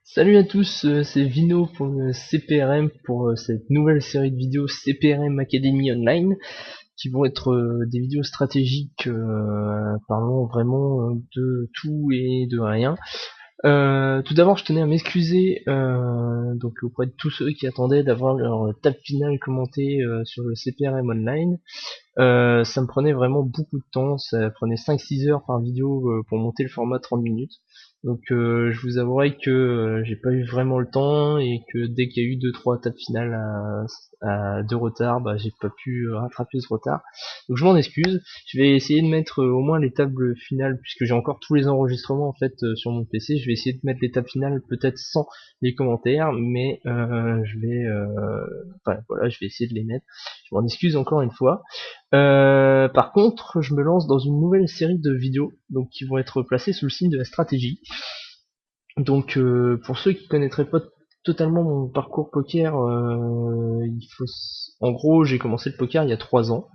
Salut à tous, c'est Vino pour le CPRM pour cette nouvelle série de vidéos CPRM Academy Online qui vont être des vidéos stratégiques parlant vraiment de tout et de rien. Tout d'abord, je tenais à m'excuser donc auprès de tous ceux qui attendaient d'avoir leur table finale commentée sur le CPRM Online. Ça me prenait vraiment beaucoup de temps, ça prenait 5-6 heures par vidéo pour monter le format 30 minutes. Donc je vous avouerai que j'ai pas eu vraiment le temps et que dès qu'il y a eu 2-3 tables finales de retard, bah j'ai pas pu rattraper ce retard. Donc je m'en excuse. Je vais essayer de mettre au moins les tables finales puisque j'ai encore tous les enregistrements en fait sur mon PC. Je vais essayer de mettre les tables finales peut-être sans les commentaires, mais enfin voilà, je vais essayer de les mettre. Je m'en excuse encore une fois. Par contre, je me lance dans une nouvelle série de vidéos donc qui vont être placées sous le signe de la stratégie. Donc, pour ceux qui connaîtraient pas totalement mon parcours poker, en gros, j'ai commencé le poker il y a 3 ans.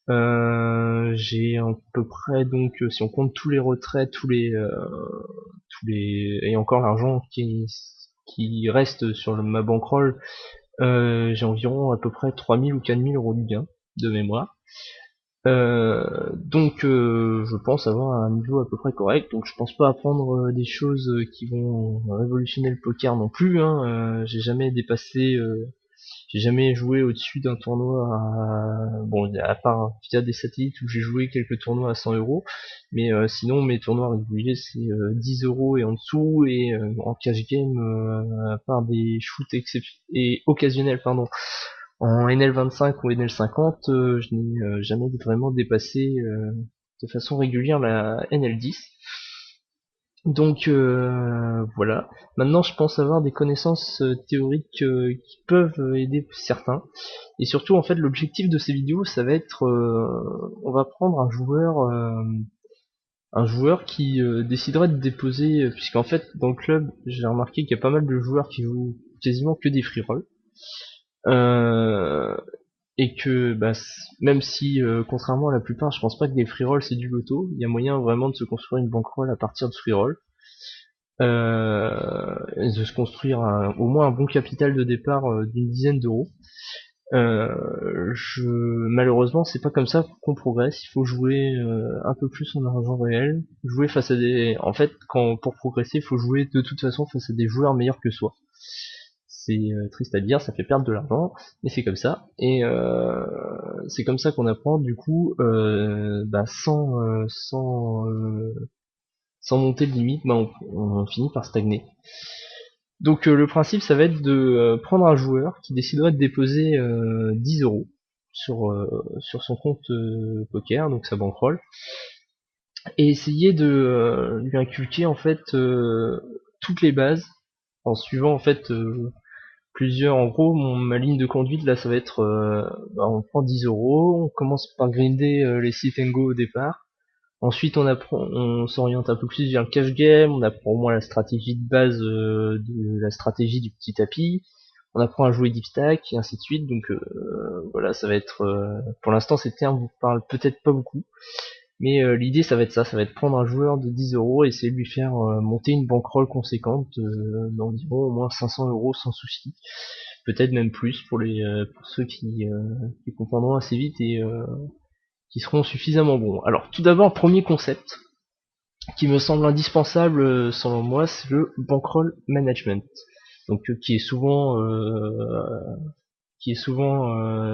J'ai à peu près donc, si on compte tous les retraits, et encore l'argent qui reste sur ma bankroll, j'ai environ à peu près 3000 ou 4000 euros de gain de mémoire. Donc je pense avoir un niveau à peu près correct, donc je pense pas apprendre des choses qui vont révolutionner le poker non plus, hein. J'ai jamais joué au-dessus d'un tournoi bon, à part via des satellites où j'ai joué quelques tournois à 100 euros, mais sinon mes tournois réguliers c'est 10 euros et en dessous, et en cash game, à part des shoots et occasionnels, pardon, en NL25 ou NL50, je n'ai jamais vraiment dépassé de façon régulière la NL10. Donc voilà. Maintenant, je pense avoir des connaissances théoriques qui peuvent aider certains. Et surtout, en fait, l'objectif de ces vidéos, ça va être, on va prendre un joueur qui déciderait de déposer, puisqu'en fait, dans le club, j'ai remarqué qu'il y a pas mal de joueurs qui jouent quasiment que des free rolls. Euh, et que bah, même si contrairement à la plupart, je pense pas que les free rolls c'est du loto, il y a moyen vraiment de se construire une bankroll à partir de free roll, et de se construire au moins un bon capital de départ d'une dizaine d'euros. Malheureusement, c'est pas comme ça qu'on progresse. Il faut jouer un peu plus en argent réel, jouer face à des, en fait, pour progresser, il faut jouer de toute façon face à des joueurs meilleurs que soi. C'est triste à dire, ça fait perdre de l'argent, mais c'est comme ça. Et c'est comme ça qu'on apprend du coup, sans monter de limite, bah, on finit par stagner. Donc le principe, ça va être de prendre un joueur qui déciderait de déposer 10 euros sur son compte poker, donc sa bankroll, et essayer de lui inculquer en fait toutes les bases en suivant en fait plusieurs. En gros, ma ligne de conduite là, ça va être on prend 10 euros, on commence par grinder les sit and go au départ. Ensuite, on s'oriente un peu plus vers le cash game, on apprend au moins la stratégie de base, de la stratégie du petit tapis, on apprend à jouer deep stack et ainsi de suite. Donc voilà, ça va être, pour l'instant ces termes vous parlent peut-être pas beaucoup, mais l'idée ça va être ça, ça va être prendre un joueur de 10 euros et essayer de lui faire monter une bankroll conséquente d'environ au moins 500 euros sans souci, peut-être même plus pour ceux qui comprendront assez vite et qui seront suffisamment bons. Alors tout d'abord, premier concept qui me semble indispensable selon moi, c'est le bankroll management. Donc qui est souvent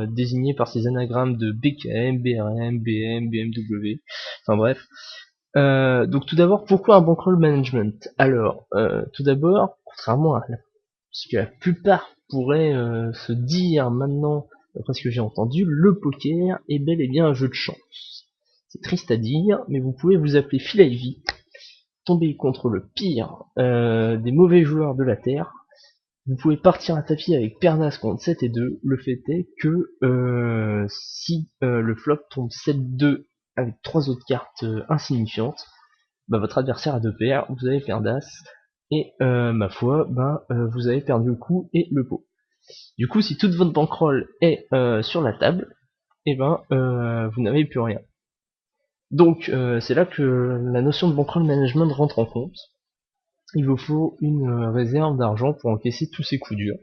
désigné par ces anagrammes de BKM, BRM, BM, BMW, enfin bref. Donc tout d'abord, pourquoi un bankroll management? Alors, tout d'abord, contrairement à ce que la plupart pourraient se dire maintenant, d'après ce que j'ai entendu, le poker est bel et bien un jeu de chance. C'est triste à dire, mais vous pouvez vous appeler Phil Ivey, tomber contre le pire des mauvais joueurs de la Terre. Vous pouvez partir à tapis avec Pernas contre 7 et 2. Le fait est que si le flop tombe 7-2 avec 3 autres cartes insignifiantes, bah, votre adversaire a 2 paires, vous avez Perdas, et ma foi, vous avez perdu le coup et le pot. Du coup, si toute votre bankroll est sur la table, et vous n'avez plus rien. Donc c'est là que la notion de bankroll management rentre en compte. il vous faut une réserve d'argent pour encaisser tous ces coups durs.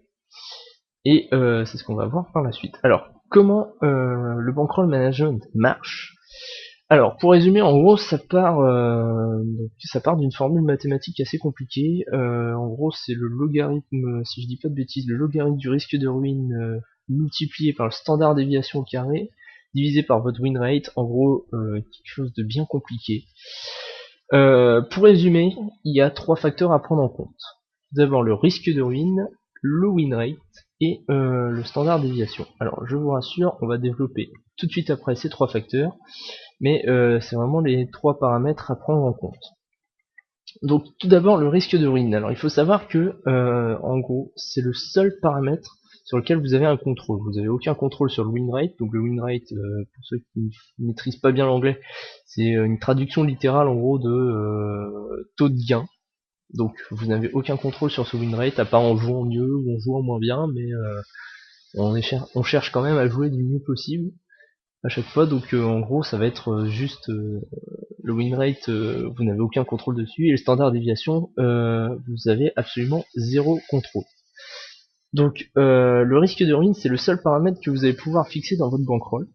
Et c'est ce qu'on va voir par la suite. Alors, comment le bankroll management marche? Alors, pour résumer, en gros, ça part d'une formule mathématique assez compliquée. En gros, c'est le logarithme, si je dis pas de bêtises, le logarithme du risque de ruine multiplié par le standard déviation au carré, divisé par votre win rate. En gros, quelque chose de bien compliqué. Pour résumer, il y a 3 facteurs à prendre en compte. D'abord le risque de ruine, le win rate et le standard déviation. Alors je vous rassure, on va développer tout de suite après ces 3 facteurs, mais c'est vraiment les 3 paramètres à prendre en compte. Donc tout d'abord le risque de ruine. Alors il faut savoir que en gros c'est le seul paramètre sur lequel vous avez un contrôle. Vous n'avez aucun contrôle sur le win rate. Donc le win rate, pour ceux qui ne maîtrisent pas bien l'anglais, c'est une traduction littérale en gros de taux de gain. Donc vous n'avez aucun contrôle sur ce win rate à part en jouant mieux ou en jouant moins bien, mais on cherche quand même à jouer du mieux possible à chaque fois. Donc en gros ça va être juste le win rate, vous n'avez aucun contrôle dessus, et le standard déviation, vous avez absolument zéro contrôle. Donc le risque de ruine, c'est le seul paramètre que vous allez pouvoir fixer dans votre bankroll.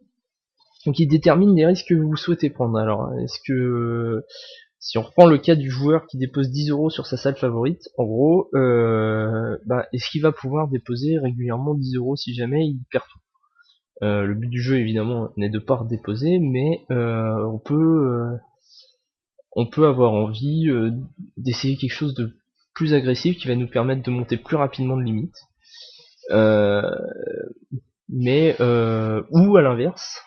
Donc il détermine les risques que vous souhaitez prendre. Alors est-ce que si on reprend le cas du joueur qui dépose 10 euros sur sa salle favorite, en gros, est-ce qu'il va pouvoir déposer régulièrement 10 euros si jamais il perd tout? Le but du jeu évidemment n'est de pas redéposer, mais on peut avoir envie d'essayer quelque chose de plus agressif qui va nous permettre de monter plus rapidement de limite. Ou à l'inverse,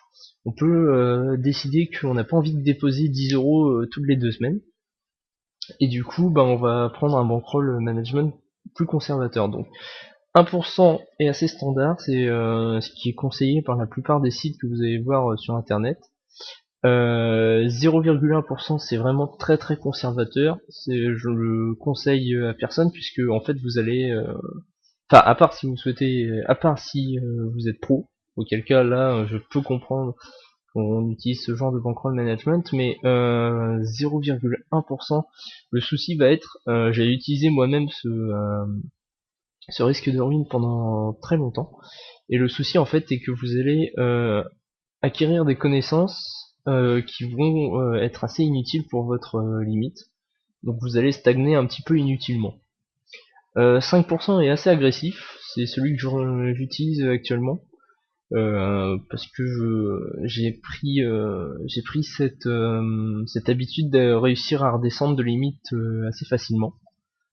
on peut décider qu'on n'a pas envie de déposer 10 euros toutes les 2 semaines. Et du coup, on va prendre un bankroll management plus conservateur. Donc 1% est assez standard, c'est ce qui est conseillé par la plupart des sites que vous allez voir sur internet. 0,1% c'est vraiment très très conservateur. Je le conseille à personne puisque en fait vous allez, à part si vous souhaitez, à part si vous êtes pro, auquel cas là je peux comprendre qu'on utilise ce genre de bankroll management, mais 0,1%, le souci va être, j'ai utilisé moi-même ce risque de ruine pendant très longtemps, et le souci en fait est que vous allez acquérir des connaissances qui vont être assez inutiles pour votre limite, donc vous allez stagner un petit peu inutilement. 5% est assez agressif, c'est celui que j'utilise actuellement, parce que j'ai pris cette habitude de réussir à redescendre de limite assez facilement.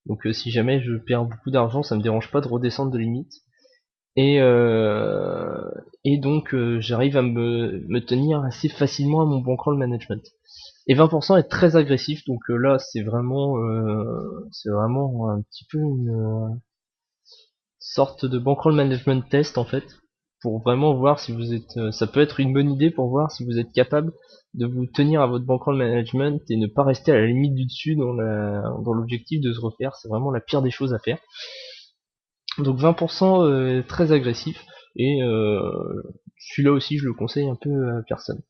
Donc si jamais je perds beaucoup d'argent, ça me dérange pas de redescendre de limite. Et donc j'arrive à me tenir assez facilement à mon bankroll management. Et 20% est très agressif, donc là c'est vraiment un petit peu une sorte de bankroll management test en fait, pour vraiment voir si vous êtes, ça peut être une bonne idée pour voir si vous êtes capable de vous tenir à votre bankroll management et ne pas rester à la limite du dessus dans l'objectif de se refaire. C'est vraiment la pire des choses à faire. Donc 20% très agressif, et celui-là aussi je le conseille un peu à personne.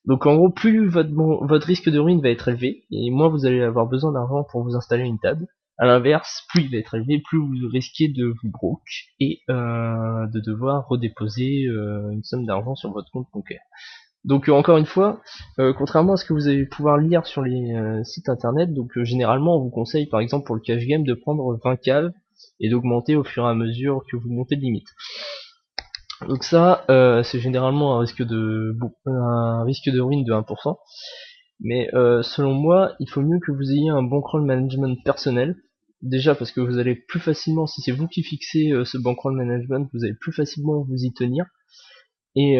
Donc en gros, plus votre risque de ruine va être élevé, et moins vous allez avoir besoin d'argent pour vous installer une table. À l'inverse, plus il va être élevé, plus vous risquez de vous broke et de devoir redéposer une somme d'argent sur votre compte bancaire. Donc encore une fois, contrairement à ce que vous allez pouvoir lire sur les sites internet, donc généralement on vous conseille par exemple pour le cash game de prendre 20 caves et d'augmenter au fur et à mesure que vous montez de limite. Donc ça, c'est généralement un risque de ruine de 1%. Mais selon moi, il faut mieux que vous ayez un bankroll management personnel. Déjà parce que vous allez plus facilement, si c'est vous qui fixez ce bankroll management, vous allez plus facilement vous y tenir. Et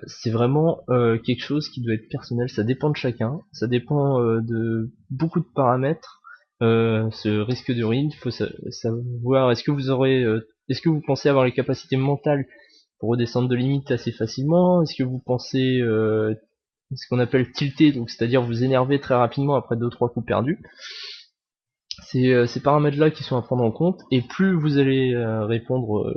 c'est vraiment quelque chose qui doit être personnel, ça dépend de chacun, ça dépend de beaucoup de paramètres. Ce risque de ruine, il faut savoir est-ce que vous pensez avoir les capacités mentales pour redescendre de limite assez facilement, est-ce que vous pensez ce qu'on appelle tilter, donc c'est-à-dire vous énerver très rapidement après 2-3 coups perdus. C'est ces paramètres-là qui sont à prendre en compte, et plus vous allez répondre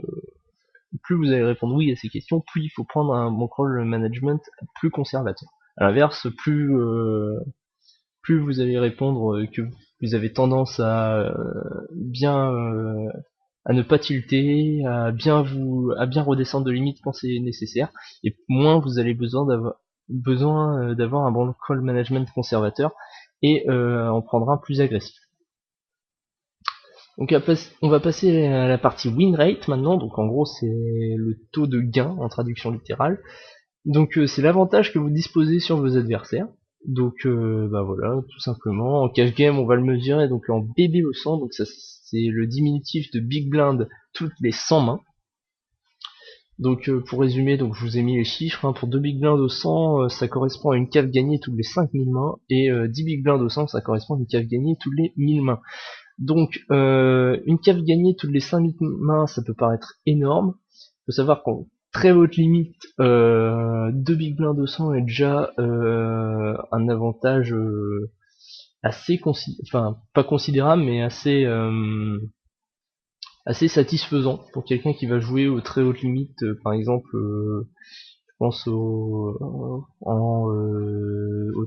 oui à ces questions, plus il faut prendre un bankroll management plus conservateur. À l'inverse, plus vous allez répondre que vous avez tendance à bien à ne pas tilter, à bien redescendre de limite quand c'est nécessaire, et moins vous allez besoin d'avoir un bon call management conservateur et en prendre un plus agressif. Donc on va passer à la partie win rate maintenant, donc en gros c'est le taux de gain en traduction littérale. Donc c'est l'avantage que vous disposez sur vos adversaires. Donc bah voilà, tout simplement. En cash game, on va le mesurer donc en BB au 100, donc ça c'est le diminutif de Big Blind toutes les 100 mains. Donc pour résumer, donc je vous ai mis les chiffres, hein. Pour 2 Big Blind au 100, ça correspond à une cave gagnée toutes les 5000 mains, et 10 Big Blind au 100, ça correspond à une cave gagnée toutes les 1000 mains. Donc une cave gagnée toutes les 5000 mains, ça peut paraître énorme. Il faut savoir qu'en très haute limite, 2 Big Blind 200 est déjà un avantage assez enfin pas considérable, mais assez satisfaisant pour quelqu'un qui va jouer aux très hautes limites. Par exemple, je pense aux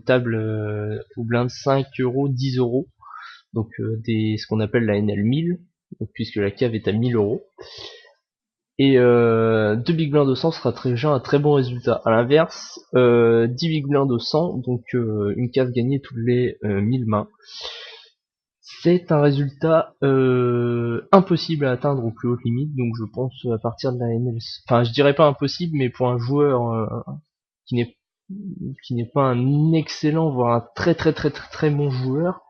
tables aux blindes 5 euros, 10 euros. Donc ce qu'on appelle la NL 1000, donc, puisque la cave est à 1000 euros. Et 2 Big Blind 200 sera déjà un très bon résultat. A l'inverse, 10 Big Blind 200, donc une cave gagnée toutes les 1000 mains. C'est un résultat impossible à atteindre aux plus hautes limites, donc je pense à partir de la NL... Enfin, je dirais pas impossible, mais pour un joueur qui n'est qui n'est pas un excellent, voire un très bon joueur,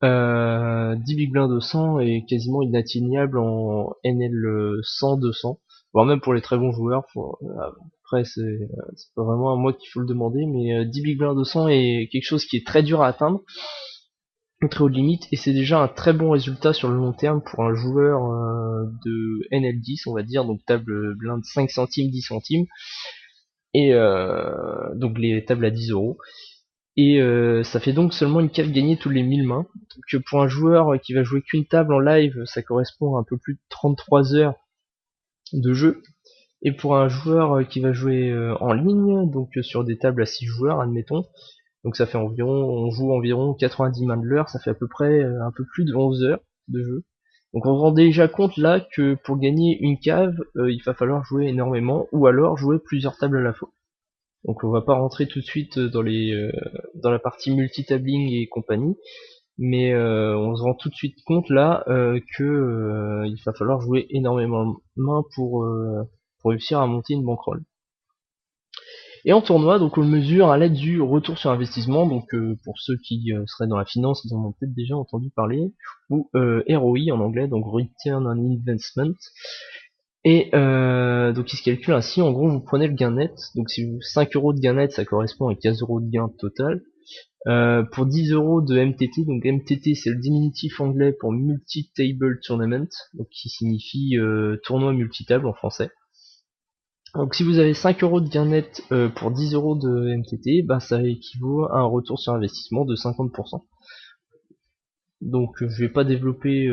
10 Big Blind 200 est quasiment inatteignable en NL 100-200, voire même pour les très bons joueurs. Après, c'est pas vraiment à moi qu'il faut le demander, mais 10 Big Blind 200 est quelque chose qui est très dur à atteindre, très haute limite, et c'est déjà un très bon résultat sur le long terme pour un joueur de NL10, on va dire, donc table blind 5 centimes, 10 centimes, et donc les tables à 10 euros. Et ça fait donc seulement une cave gagnée tous les 1000 mains. Donc pour un joueur qui va jouer qu'une table en live, ça correspond à un peu plus de 33 heures de jeu. Et pour un joueur qui va jouer en ligne, donc sur des tables à 6 joueurs, admettons, donc ça fait on joue environ 90 mains de l'heure, ça fait à peu près un peu plus de 11 heures de jeu. Donc on se rend déjà compte là que pour gagner une cave, il va falloir jouer énormément, ou alors jouer plusieurs tables à la fois. Donc on va pas rentrer tout de suite dans la partie multitabling et compagnie, mais on se rend tout de suite compte là que il va falloir jouer énormément de mains pour réussir à monter une bankroll. Et en tournoi, donc on le mesure à l'aide du retour sur investissement. Donc pour ceux qui seraient dans la finance, ils en ont peut-être déjà entendu parler, ou ROI en anglais, donc Return on Investment. Et donc il se calcule ainsi. En gros, vous prenez le gain net, donc si vous 5 euros de gain net, ça correspond à 15 euros de gain total. Pour 10 euros de MTT, donc MTT c'est le diminutif anglais pour Multi-Table Tournament, donc qui signifie tournoi multitable en français. Donc si vous avez 5 euros de gain net pour 10 euros de MTT, bah ça équivaut à un retour sur investissement de 50%. Donc je vais pas développer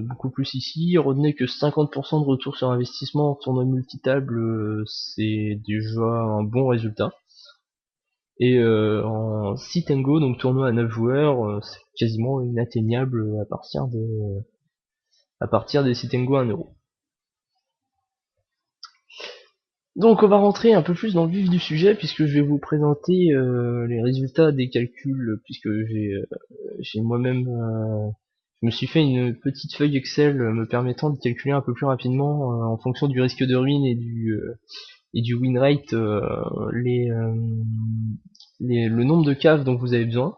beaucoup plus ici. Retenez que 50% de retour sur investissement en tournoi multitable, c'est déjà un bon résultat. Et en sit and go, donc tournoi à 9 joueurs, c'est quasiment inatteignable à partir des sit and go à 1 euro. Donc on va rentrer un peu plus dans le vif du sujet, puisque je vais vous présenter les résultats des calculs, puisque j'ai moi-même je me suis fait une petite feuille Excel me permettant de calculer un peu plus rapidement en fonction du risque de ruine et du win rate le nombre de caves dont vous avez besoin.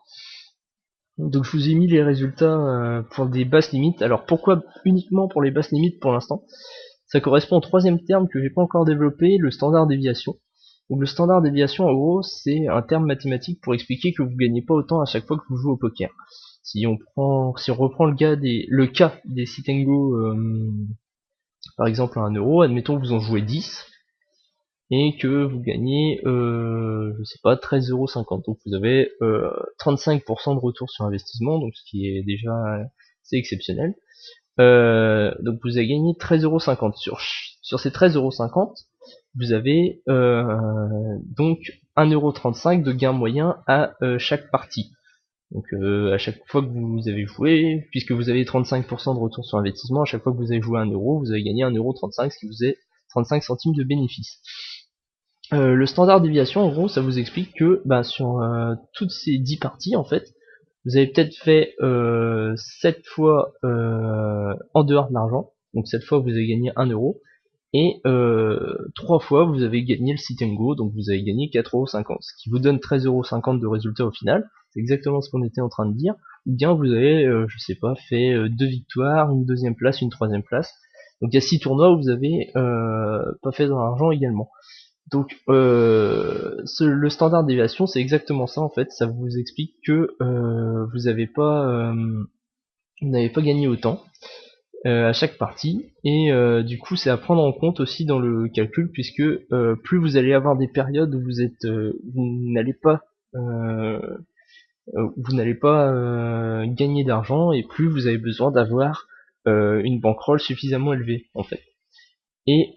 Donc je vous ai mis les résultats pour des basses limites. Alors pourquoi uniquement pour les basses limites pour l'instant? Ça correspond au troisième terme que j'ai pas encore développé, le standard déviation. Donc le standard déviation en gros c'est un terme mathématique pour expliquer que vous gagnez pas autant à chaque fois que vous jouez au poker. Si on reprend le cas des sit and go par exemple à 1 euro, admettons que vous en jouez 10 et que vous gagnez je sais pas 13,50 €. Donc vous avez 35% de retour sur investissement, donc ce qui est déjà assez exceptionnel. Donc vous avez gagné 13,50 €. Sur ces 13,50 €, vous avez donc 1,35 € de gain moyen à chaque partie. Donc à chaque fois que vous avez joué, puisque vous avez 35% de retour sur investissement, à chaque fois que vous avez joué 1 euro, vous avez gagné 1,35 €, ce qui vous est 35 centimes de bénéfice. Le standard déviation, en gros, ça vous explique que sur toutes ces 10 parties, en fait, vous avez peut-être fait 7 fois en dehors de l'argent, donc 7 fois vous avez gagné 1 euro, et 3 fois vous avez gagné le sit and go, donc vous avez gagné 4,50 €, ce qui vous donne 13,50 € de résultat au final. C'est exactement ce qu'on était en train de dire. Ou bien vous avez, je sais pas, fait 2 victoires, une deuxième place, une troisième place. Donc il y a 6 tournois où vous avez pas fait dans l'argent également. Donc le standard déviation, c'est exactement ça en fait. Ça vous explique que vous n'avez pas gagné autant à chaque partie, et du coup c'est à prendre en compte aussi dans le calcul, puisque plus vous allez avoir des périodes où vous n'allez pas gagner d'argent, et plus vous avez besoin d'avoir une bankroll suffisamment élevée en fait. Et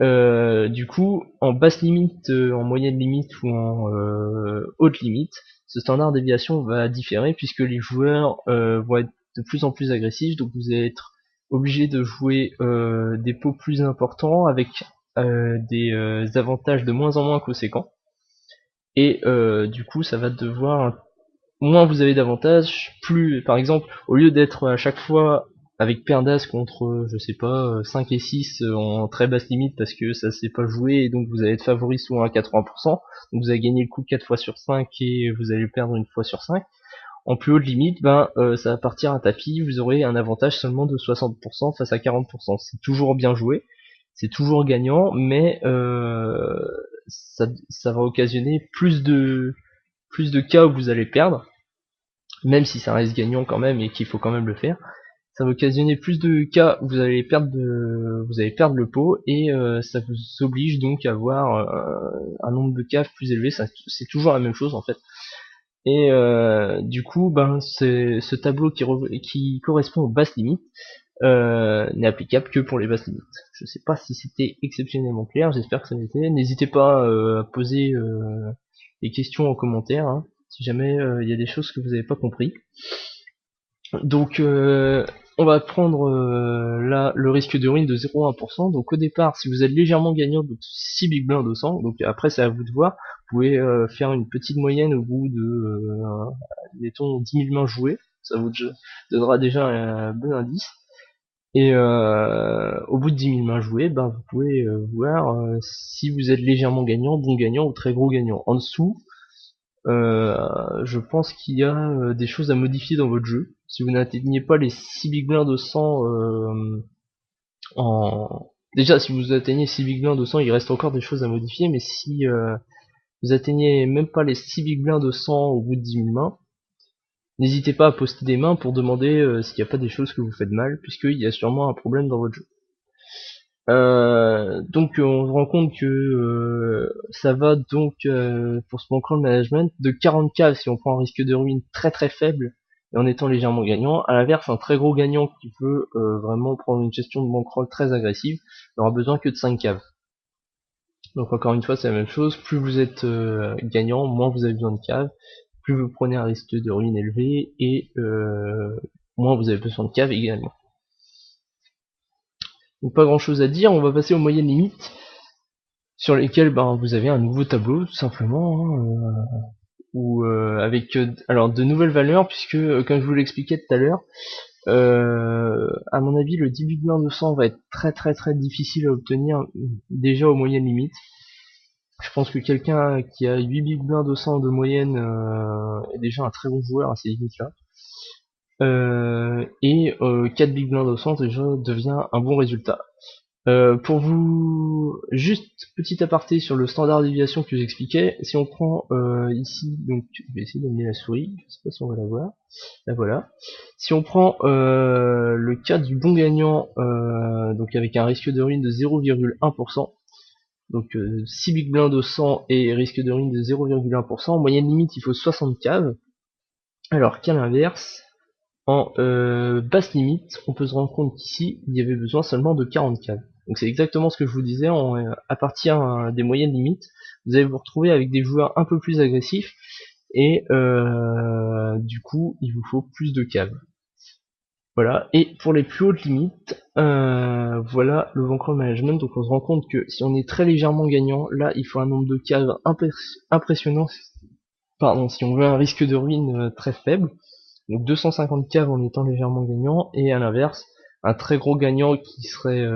du coup, en basse limite, en moyenne limite ou en haute limite, ce standard déviation va différer, puisque les joueurs vont être de plus en plus agressifs, donc vous allez être obligé de jouer des pots plus importants avec des avantages de moins en moins conséquents. Et du coup, ça va devoir, moins vous avez d'avantages, plus, par exemple, au lieu d'être à chaque fois avec paire d'as contre, je sais pas, 5 et 6 en très basse limite parce que ça s'est pas joué, et donc vous allez être favori souvent à 80%, donc vous allez gagner le coup 4 fois sur 5 et vous allez perdre une fois sur 5. En plus haute limite, ça va partir à tapis, vous aurez un avantage seulement de 60% face à 40%. C'est toujours bien joué, c'est toujours gagnant, mais ça va occasionner plus de cas où vous allez perdre, même si ça reste gagnant quand même et qu'il faut quand même le faire. Ça va occasionner plus de cas où vous allez perdre le pot, et ça vous oblige donc à avoir un nombre de caves plus élevé. C'est toujours la même chose en fait. Et du coup, c'est ce tableau qui correspond aux basses limites n'est applicable que pour les basses limites. Je sais pas si c'était exceptionnellement clair, j'espère que ça l'était. N'hésitez pas à poser des questions en commentaire, hein, si jamais il y a des choses que vous n'avez pas compris. Donc on va prendre là le risque de ruine de 0,1%. Donc au départ, si vous êtes légèrement gagnant, donc 6 big blinds 200, donc après c'est à vous de voir. Vous pouvez faire une petite moyenne au bout de mettons 10 000 mains jouées, ça vous donnera déjà un bon indice. Et au bout de 10 000 mains jouées, vous pouvez voir si vous êtes légèrement gagnant, bon gagnant ou très gros gagnant. En dessous, je pense qu'il y a des choses à modifier dans votre jeu. Si vous n'atteignez pas les 6 big blinds de 100 Déjà, si vous atteignez 6 big blinds de 100, il reste encore des choses à modifier, mais si vous atteignez même pas les 6 big blinds de 100 au bout de 10 000 mains, n'hésitez pas à poster des mains pour demander s'il n'y a pas des choses que vous faites mal, puisqu'il y a sûrement un problème dans votre jeu. Donc on se rend compte que ça va donc pour ce bankroll management de 40k si on prend un risque de ruine très très faible et en étant légèrement gagnant. À l'inverse, un très gros gagnant qui veut vraiment prendre une gestion de bankroll très agressive n'aura besoin que de 5 caves. Donc encore une fois, c'est la même chose, plus vous êtes gagnant, moins vous avez besoin de caves, plus vous prenez un risque de ruine élevé, et moins vous avez besoin de caves également. Donc pas grand chose à dire, on va passer aux moyennes limites, sur lesquelles vous avez un nouveau tableau tout simplement, avec alors de nouvelles valeurs, puisque comme je vous l'expliquais tout à l'heure, à mon avis le 10 big blind 200 va être très très très difficile à obtenir déjà aux moyennes limites. Je pense que quelqu'un qui a 8 big blind 200 de moyenne est déjà un très bon joueur à ces limites là. Et 4 big blind 200 déjà devient un bon résultat. Pour vous, juste petit aparté sur le standard déviation que j'expliquais, si on prend ici, donc je vais essayer d'amener la souris, je sais pas si on va la voir, là voilà. Si on prend le cas du bon gagnant, donc avec un risque de ruine de 0,1%, donc 6 big blinds de 100 et risque de ruine de 0,1%, en moyenne limite il faut 60 caves, alors qu'à l'inverse, en basse limite, on peut se rendre compte qu'ici, il y avait besoin seulement de 40 caves. Donc c'est exactement ce que je vous disais, à partir des moyennes limites, vous allez vous retrouver avec des joueurs un peu plus agressifs, et du coup il vous faut plus de caves. Voilà, et pour les plus hautes limites, voilà le bankroll management. Donc on se rend compte que si on est très légèrement gagnant, là il faut un nombre de caves impressionnant, pardon, si on veut un risque de ruine très faible. Donc 250 caves en étant légèrement gagnant, et à l'inverse, un très gros gagnant qui serait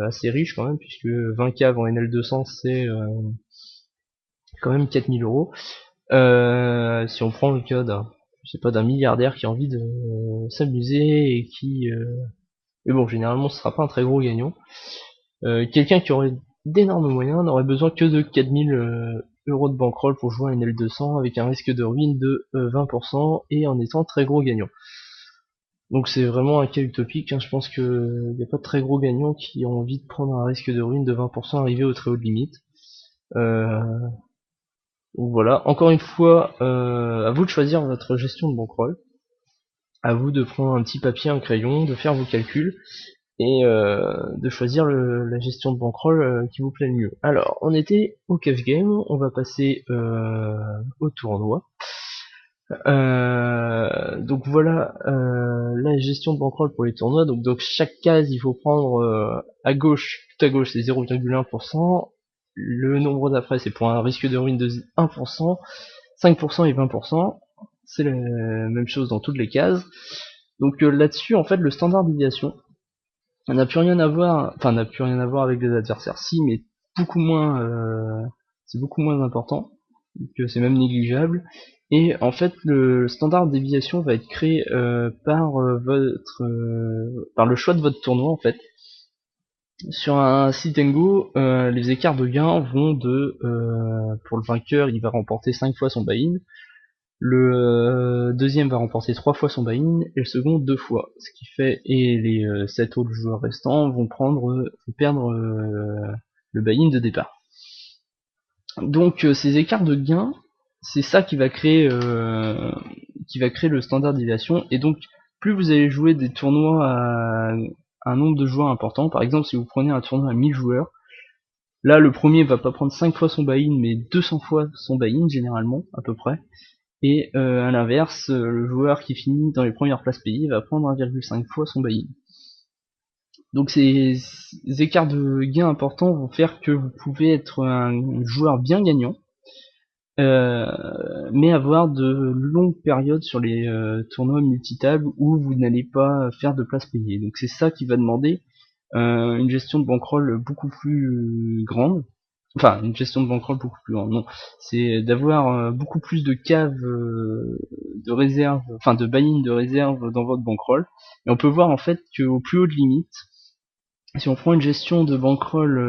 assez riche quand même, puisque 20 caves en NL200 c'est quand même 4000 euros. Si on prend le cas d'un milliardaire qui a envie de s'amuser et qui mais bon, généralement ce sera pas un très gros gagnant. Quelqu'un qui aurait d'énormes moyens n'aurait besoin que de 4000 euros de bankroll pour jouer à une L200 avec un risque de ruine de 20% et en étant très gros gagnant. Donc c'est vraiment un cas utopique, hein. Je pense qu'il n'y a pas de très gros gagnants qui ont envie de prendre un risque de ruine de 20% arrivé aux très hautes limites. Donc voilà, encore une fois, à vous de choisir votre gestion de bankroll, à vous de prendre un petit papier, un crayon, de faire vos calculs, et de choisir la gestion de bankroll qui vous plaît le mieux. Alors, on était au cash game, on va passer au tournoi. Donc voilà la gestion de bankroll pour les tournois. Donc chaque case, il faut prendre à gauche, tout à gauche c'est 0,1%, le nombre d'après c'est pour un risque de ruine de 1%, 5% et 20%, c'est la même chose dans toutes les cases. Donc là-dessus en fait le standard déviation n'a plus rien à voir, enfin n'a plus rien à voir avec les adversaires, si, mais beaucoup moins, c'est beaucoup moins important, que c'est même négligeable. Et en fait, le standard de déviation va être créé par le choix de votre tournoi en fait. Sur un sit and go, les écarts de gains vont pour le vainqueur, il va remporter 5 fois son buy-in. Le deuxième va remporter 3 fois son buy-in et le second 2 fois. Ce qui fait, et les 7 autres joueurs restants vont perdre le buy-in de départ. Donc ces écarts de gains, c'est ça qui va créer le standard de déviation. Et donc plus vous allez jouer des tournois à un nombre de joueurs important, par exemple si vous prenez un tournoi à 1000 joueurs, là le premier va pas prendre 5 fois son buy-in mais 200 fois son buy-in généralement à peu près. Et à l'inverse, le joueur qui finit dans les premières places payées va prendre 1,5 fois son buy-in. Donc ces écarts de gains importants vont faire que vous pouvez être un joueur bien gagnant, mais avoir de longues périodes sur les tournois multitables où vous n'allez pas faire de places payées. Donc c'est ça qui va demander une gestion de bankroll beaucoup plus grande. Enfin, une gestion de bankroll beaucoup plus grande, non. C'est d'avoir beaucoup plus de caves de réserve, enfin de buy-in de réserve dans votre bankroll. Et on peut voir en fait qu'au plus haut de limite, si on prend une gestion de bankroll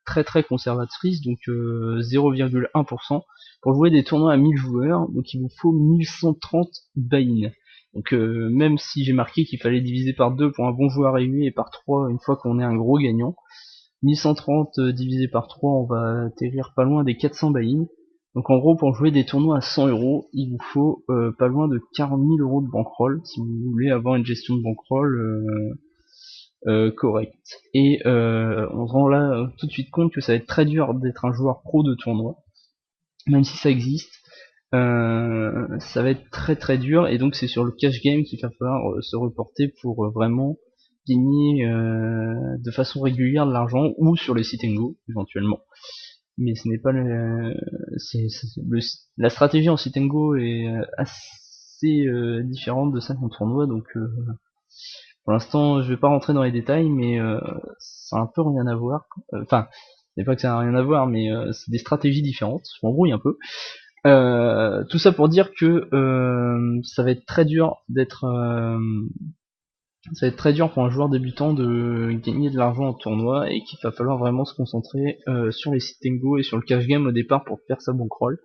très très conservatrice, donc 0,1%, pour jouer des tournois à 1000 joueurs, donc il vous faut 1130 buy-in. Donc même si j'ai marqué qu'il fallait diviser par 2 pour un bon joueur régulier et par 3 une fois qu'on est un gros gagnant, 1130 divisé par 3, on va atterrir pas loin des 400 buy-in. Donc en gros, pour jouer des tournois à 100 euros, il vous faut pas loin de 40 000 euros de bankroll si vous voulez avoir une gestion de bankroll correcte. Et on se rend là tout de suite compte que ça va être très dur d'être un joueur pro de tournoi, même si ça existe. Ça va être très très dur, et donc c'est sur le cash game qu'il va falloir se reporter pour vraiment gagner de façon régulière de l'argent, ou sur les sit and go éventuellement. Mais ce n'est pas la stratégie en sit and go est assez différente de ça en tournoi, donc pour l'instant je vais pas rentrer dans les détails, mais ça a un peu rien à voir. Enfin, c'est pas que ça n'a rien à voir, mais c'est des stratégies différentes, je m'embrouille un peu. Tout ça pour dire que ça va être très dur pour un joueur débutant de gagner de l'argent en tournoi, et qu'il va falloir vraiment se concentrer sur les sit and go et sur le cash game au départ pour faire sa bankroll,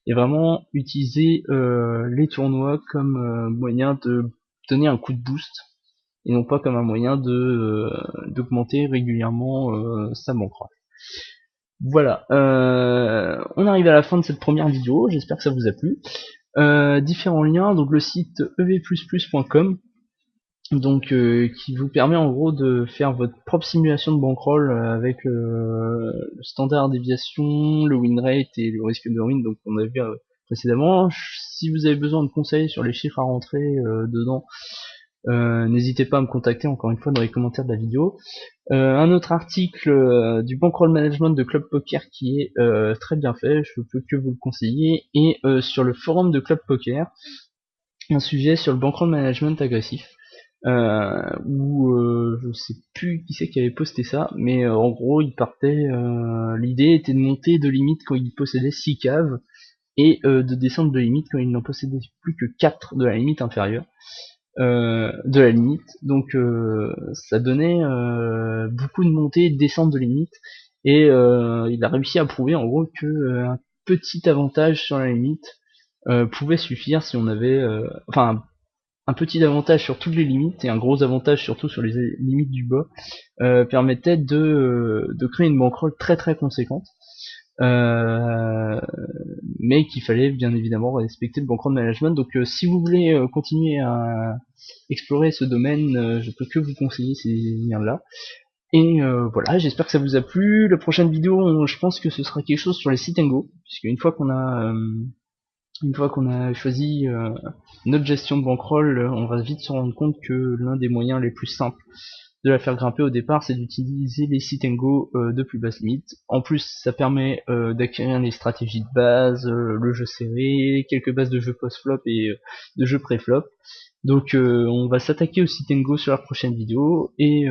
et vraiment utiliser les tournois comme moyen de donner un coup de boost, et non pas comme un moyen d'augmenter régulièrement sa bankroll. Voilà, on arrive à la fin de cette première vidéo, j'espère que ça vous a plu. Différents liens, donc le site evplus.com, donc qui vous permet en gros de faire votre propre simulation de bankroll avec le standard déviation, le win rate et le risque de ruine. Donc on a vu précédemment. Si vous avez besoin de conseils sur les chiffres à rentrer dedans, n'hésitez pas à me contacter encore une fois dans les commentaires de la vidéo. Un autre article du Bankroll Management de Club Poker qui est très bien fait, je peux que vous le conseiller, et sur le forum de Club Poker, un sujet sur le bankroll management agressif, où je sais plus qui c'est qui avait posté ça, mais en gros il partait, l'idée était de monter de limite quand il possédait 6 caves, et de descendre de limite quand il n'en possédait plus que 4 de la limite inférieure. De la limite, donc ça donnait beaucoup de montées et de descentes de limite, et il a réussi à prouver en gros que un petit avantage sur la limite pouvait suffire si on avait enfin un petit avantage sur toutes les limites et un gros avantage surtout sur les limites du bas permettait de créer une bankroll très très conséquente, mais qu'il fallait bien évidemment respecter le bankroll management. Donc si vous voulez continuer à explorer ce domaine, je peux que vous conseiller ces liens là. Et voilà, j'espère que ça vous a plu. La prochaine vidéo, je pense que ce sera quelque chose sur les sit and go, puisque une fois qu'on a choisi notre gestion de bankroll, on va vite se rendre compte que l'un des moyens les plus simples de la faire grimper au départ, c'est d'utiliser les sit and go de plus basse limite. En plus, ça permet d'acquérir les stratégies de base, le jeu serré, quelques bases de jeu post-flop et de jeu pré-flop. Donc on va s'attaquer au sit and go sur la prochaine vidéo, et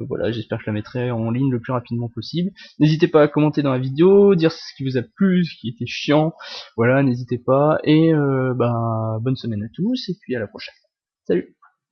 voilà, j'espère que je la mettrai en ligne le plus rapidement possible. N'hésitez pas à commenter dans la vidéo, dire ce qui vous a plu, ce qui était chiant, voilà, n'hésitez pas, et bonne semaine à tous, et puis à la prochaine. Salut!